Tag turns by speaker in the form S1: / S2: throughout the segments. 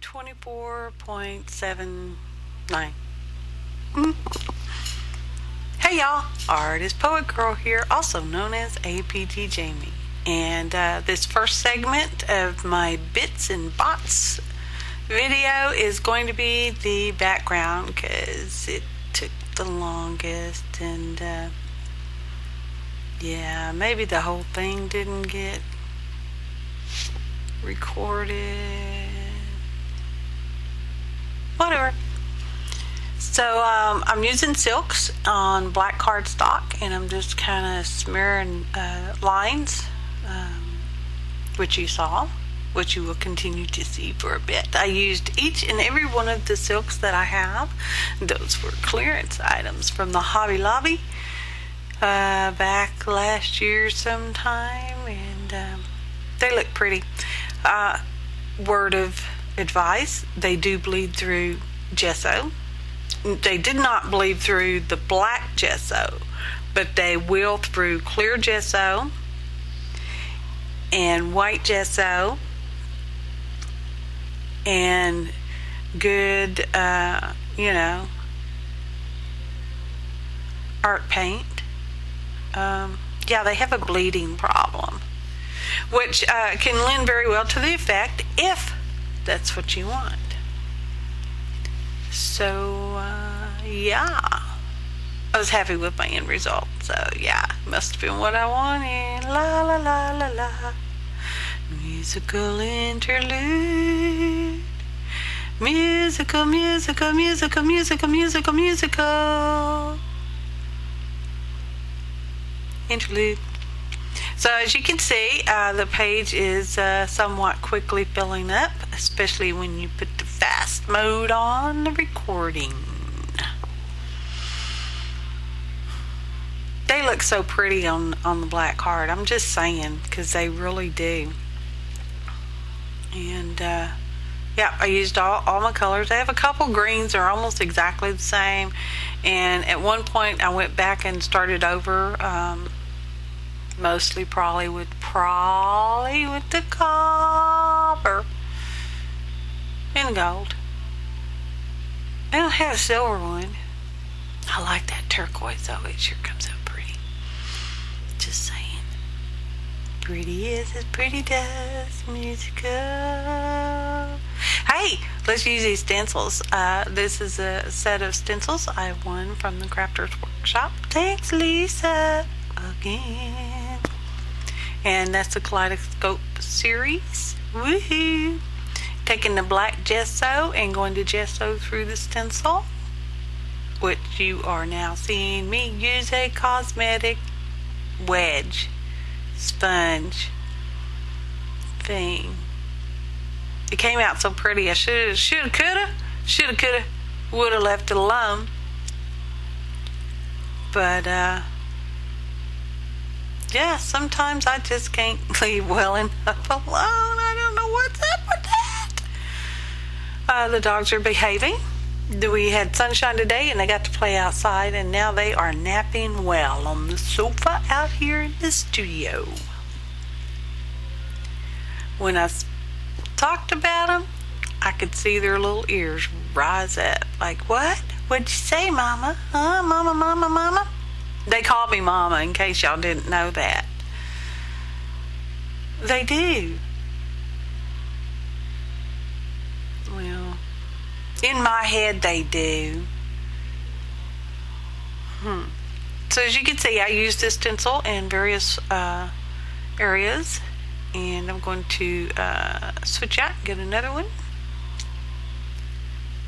S1: 24.79. Hey y'all, Artist Poet Girl here, also known as APT Jamie. And this first segment of my Bits and Bots video is going to be the background because it took the longest, and yeah, maybe the whole thing didn't get recorded. Whatever. So I'm using silks on black cardstock, and I'm just kind of smearing lines, which you saw, which you will continue to see for a bit. I used each and every one of the silks that I have. Those were clearance items from the Hobby Lobby back last year sometime, and they look pretty. Word of advice, they do bleed through gesso. They did not bleed through the black gesso, but they will through clear gesso and white gesso and good, art paint. Yeah, they have a bleeding problem, which can lend very well to the effect if that's what you want. So, yeah, I was happy with my end result. So, yeah, must have been what I wanted. La la la la la. Musical interlude. Musical, musical, musical, musical, musical, musical. Interlude. So as you can see, the page is somewhat quickly filling up, especially when you put the fast mode on the recording. They look so pretty on the black card. I'm just saying, because they really do. And yeah, I used all my colors. I have a couple greens that are almost exactly the same. And at one point I went back and started over, mostly probably with the copper and gold. I don't have a silver one. I like that turquoise though. It sure comes out pretty. Just saying. Pretty is as pretty does. Musical. Hey, let's use these stencils. This is a set of stencils I won from the Crafters Work Shop. Thanks, Lisa. Again. And that's the Kaleidoscope series. Woohoo! Taking the black gesso and going to gesso through the stencil, which you are now seeing me use a cosmetic wedge sponge thing. It came out so pretty. I shoulda, coulda, woulda left it alone. But yeah, sometimes I just can't leave well enough alone. I don't know what's up with that. The dogs are behaving. We had sunshine today and they got to play outside, and now they are napping well on the sofa out here in the studio. When I talked about them, I could see their little ears rise up. Like, what? What'd you say, Mama? Huh? Mama, Mama, Mama? They call me Mama, in case y'all didn't know that. They do. Well, in my head they do. So as you can see, I used this stencil in various areas, and I'm going to switch out and get another one.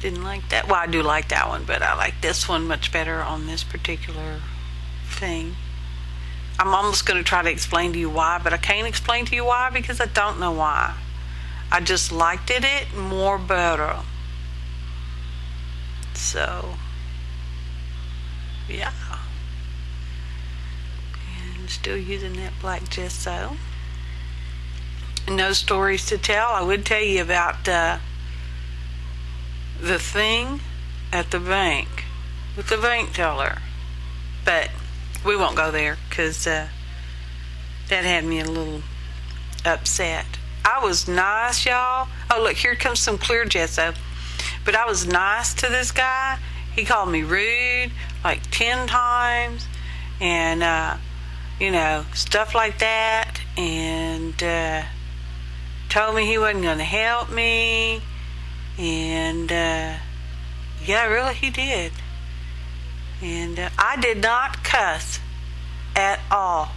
S1: Didn't like that. Well, I do like that one, but I like this one much better on this particular thing. I'm almost going to try to explain to you why, but I can't explain to you why because I don't know why. I just liked it more better. So, yeah. And still using that black gesso. No stories to tell. I would tell you about the thing at the bank with the bank teller, but we won't go there because that had me a little upset. I was nice, y'all. Oh, look, here comes some clear gesso. But I was nice to this guy. He called me rude like 10 times. And, you know, stuff like that. And told me he wasn't going to help me. And, yeah, really, he did. And I did not cuss at all.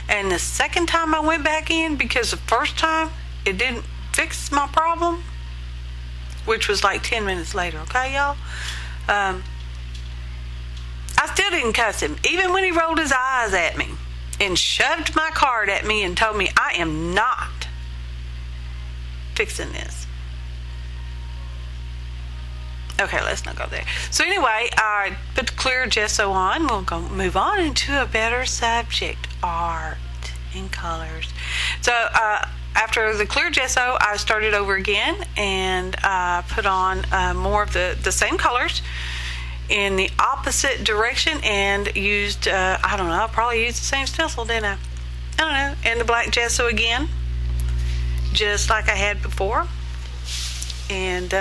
S1: And the second time I went back in, because the first time it didn't fix my problem, which was like 10 minutes later, okay, y'all? I still didn't cuss him, even when he rolled his eyes at me and shoved my card at me and told me I am not fixing this. Okay, let's not go there. So anyway, I put the clear gesso on. We'll go move on into a better subject, art and colors. So after the clear gesso, I started over again and put on more of the same colors in the opposite direction and used, I don't know, I probably used the same stencil, didn't I? I don't know. And the black gesso again, just like I had before. And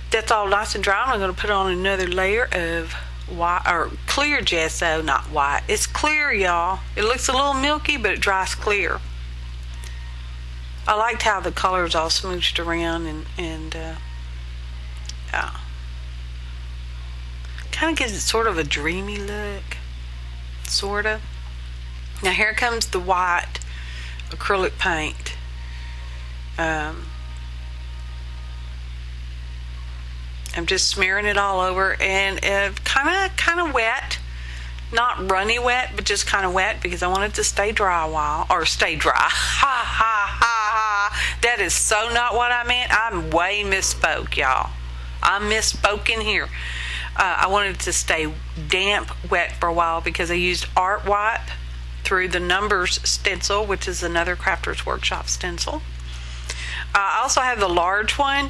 S1: that's all nice and dry. I'm going to put on another layer of white, or clear gesso, not white. It's clear, y'all. It looks a little milky, but it dries clear. I liked how the colors all smooched around and yeah. Kind of gives it sort of a dreamy look, sort of. Now here comes the white acrylic paint. I'm just smearing it all over, and kind of wet, not runny wet, but just kind of wet because I want it to stay dry a while, or stay dry. Ha ha ha ha! That is so not what I meant. I'm way misspoke, y'all. I misspoke in here. I wanted it to stay damp, wet for a while because I used art wipe through the Numbers stencil, which is another Crafters Workshop stencil. I also have the large one.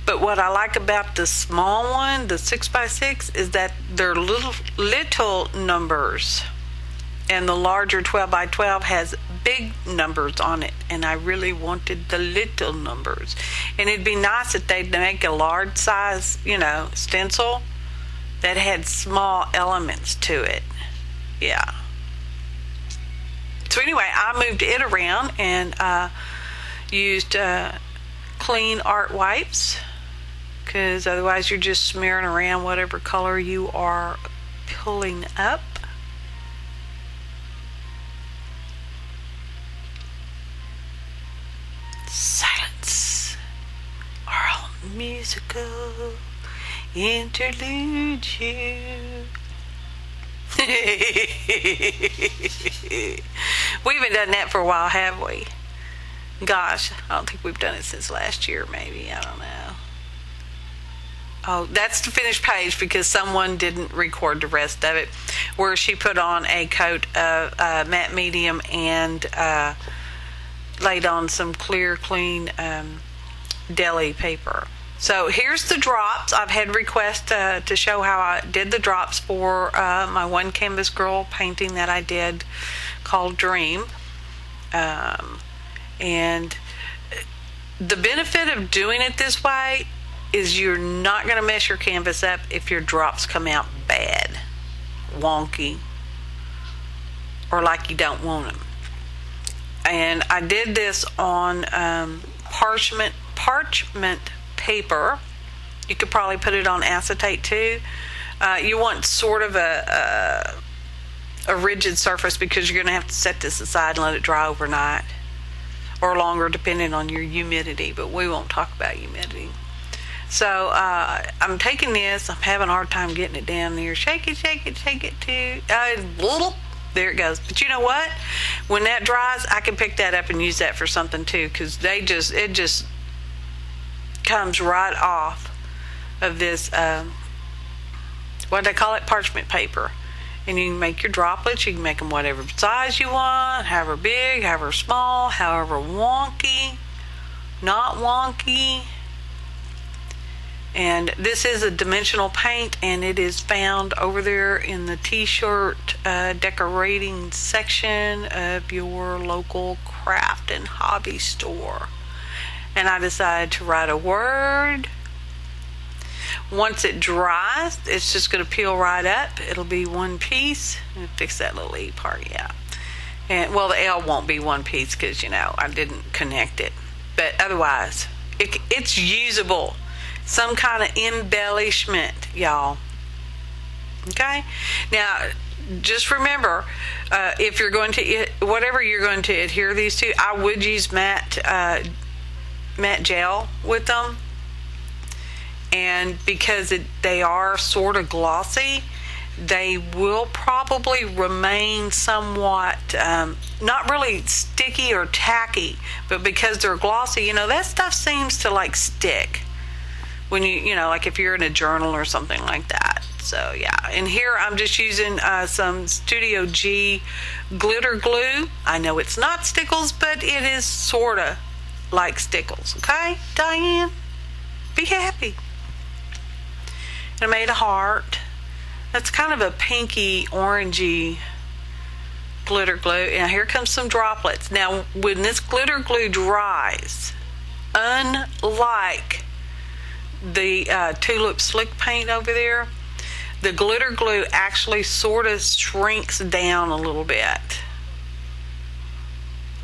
S1: But what I like about the small one, the 6x6, is that they're little numbers. And the larger 12x12 has big numbers on it. And I really wanted the little numbers. And it'd be nice if they'd make a large size, you know, stencil that had small elements to it. Yeah. So anyway, I moved it around and used clean art wipes, because otherwise you're just smearing around whatever color you are pulling up. Silence. Our musical interlude'age. We haven't done that for a while, have we? Gosh, I don't think we've done it since last year, maybe. I don't know. Oh, that's the finished page because someone didn't record the rest of it, where she put on a coat of matte medium and laid on some clear, clean deli paper. So here's the drops. I've had requests to show how I did the drops for my one canvas girl painting that I did called Dream. And the benefit of doing it this way is you're not going to mess your canvas up if your drops come out bad, wonky, or like you don't want them. And I did this on parchment paper. You could probably put it on acetate too. You want sort of a rigid surface because you're going to have to set this aside and let it dry overnight, or longer depending on your humidity, but we won't talk about humidity. So I'm taking this, I'm having a hard time getting it down there. Shake it too. There it goes. But you know what? When that dries, I can pick that up and use that for something too, because it just comes right off of this, what do they call it? Parchment paper. And you can make your droplets. You can make them whatever size you want, however big, however small, however wonky, not wonky. And this is a dimensional paint, and it is found over there in the t-shirt decorating section of your local craft and hobby store. And I decided to write a word. Once it dries, it's just going to peel right up. It'll be one piece. Fix that little E part, yeah. And well, the L won't be one piece because, you know, I didn't connect it. But otherwise, it's usable. Some kind of embellishment, y'all. Okay? Now, just remember, if you're going to, whatever you're going to adhere these to, I would use matte gel with them. And because they are sort of glossy, they will probably remain somewhat, not really sticky or tacky, but because they're glossy, you know, that stuff seems to like stick when you know, like if you're in a journal or something like that. So yeah, and here I'm just using some Studio G glitter glue. I know it's not stickles, but it is sort of like stickles. Okay, Diane, be happy. And I made a heart. That's kind of a pinky orangey glitter glue. And here comes some droplets. Now, when this glitter glue dries, unlike the Tulip Slick paint over there, the glitter glue actually sort of shrinks down a little bit.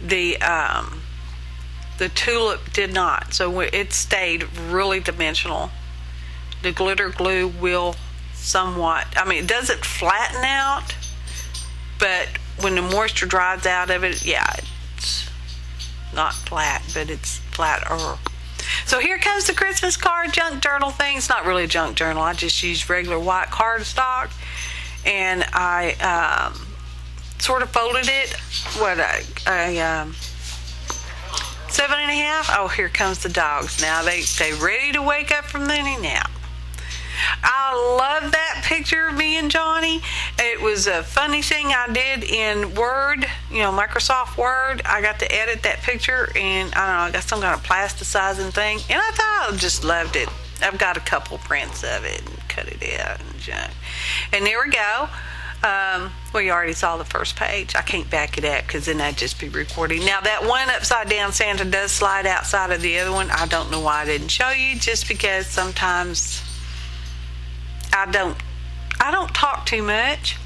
S1: The Tulip did not, so it stayed really dimensional. The glitter glue will somewhat, I mean, it doesn't flatten out, but when the moisture dries out of it, yeah, it's not flat, but it's flatter. So here comes the Christmas card junk journal thing. It's not really a junk journal. I just used regular white cardstock, and I sort of folded it. What a 7.5. Oh, here comes the dogs. Now they ready to wake up from their nap. I love that picture of me and Johnny. It was a funny thing I did in Word, you know, Microsoft Word. I got to edit that picture, and I don't know, I got some kind of plasticizing thing, and I thought I just loved it. I've got a couple prints of it and cut it out and junk. And there we go. Well, you already saw the first page. I can't back it up because then I'd just be recording. Now, that one upside down Santa does slide outside of the other one. I don't know why I didn't show you, just because sometimes I don't talk too much.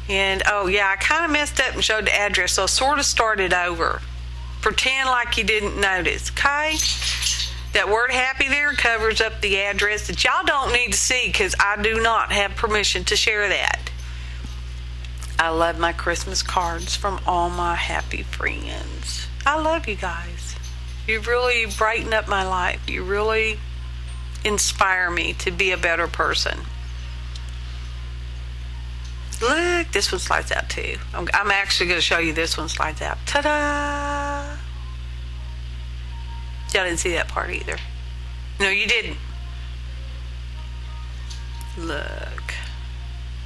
S1: And oh yeah, I kind of messed up and showed the address, so I sort of started over. Pretend like you didn't notice, okay? That word happy there covers up the address that y'all don't need to see because I do not have permission to share that. I love my Christmas cards from all my happy friends. I love you guys. You really brighten up my life. You really inspire me to be a better person. Look, this one slides out too. I'm actually going to show you this one slides out. Ta-da! Y'all didn't see that part either. No, you didn't. Look.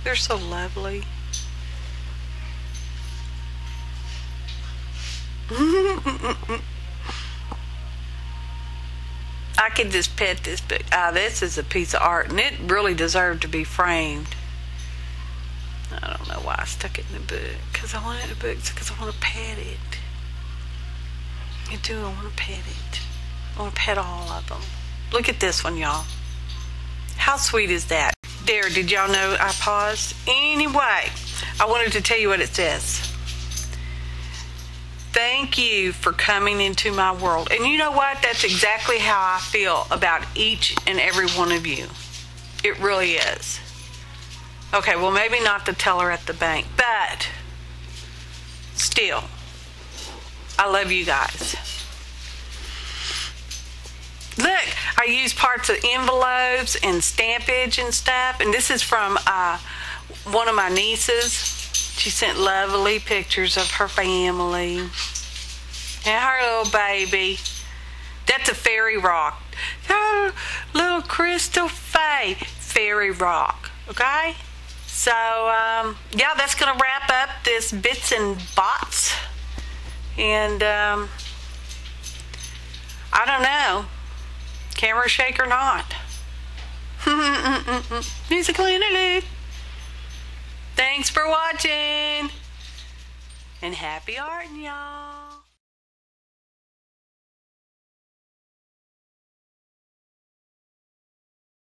S1: They're so lovely. I could just pet this book. This is a piece of art, and it really deserved to be framed. I don't know why I stuck it in the book. Because I want it in the book. Because I want to pet it. I do. I want to pet it. I want to pet all of them. Look at this one, y'all. How sweet is that? There, did y'all know I paused? Anyway, I wanted to tell you what it says. Thank you for coming into my world. And you know what? That's exactly how I feel about each and every one of you. It really is. Okay, well, maybe not the teller at the bank, but still, I love you guys. Look, I use parts of envelopes and stampage and stuff, and this is from one of my nieces. She sent lovely pictures of her family and her little baby. That's a fairy rock. Oh, little crystal fairy rock, okay? So, yeah, that's going to wrap up this bits and bots. And, I don't know. Camera shake or not. Musical interlude. Thanks for watching. And happy art, y'all.